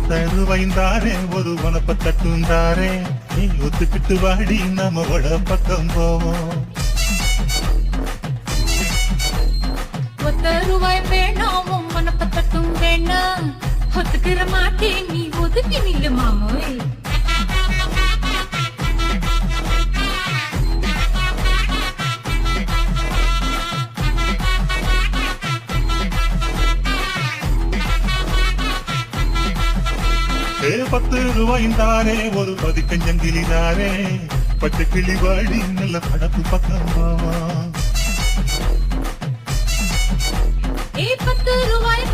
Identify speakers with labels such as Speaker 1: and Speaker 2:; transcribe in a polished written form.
Speaker 1: தருவைந்தாரே ஒரு உனப்ப தட்டுந்தாரே நீ ஒத்துக்கிட்டு வாடி நம்மளோட பக்கம் போவோம்.
Speaker 2: ரூபாய் வேணாம் மனப்ப தட்டும் வேணாம் ஒத்துக்கிற மாட்டேன் நீ ஒதுக்கி நில்லு மாமோய்.
Speaker 1: ரூபாய்ந்தாரே ஒரு பதிக்கஞ்சங்கிலிதாரே பச்சை கிளி வாடி நல்ல படப்பு பக்கம் போவோம்.
Speaker 2: ரூபாய்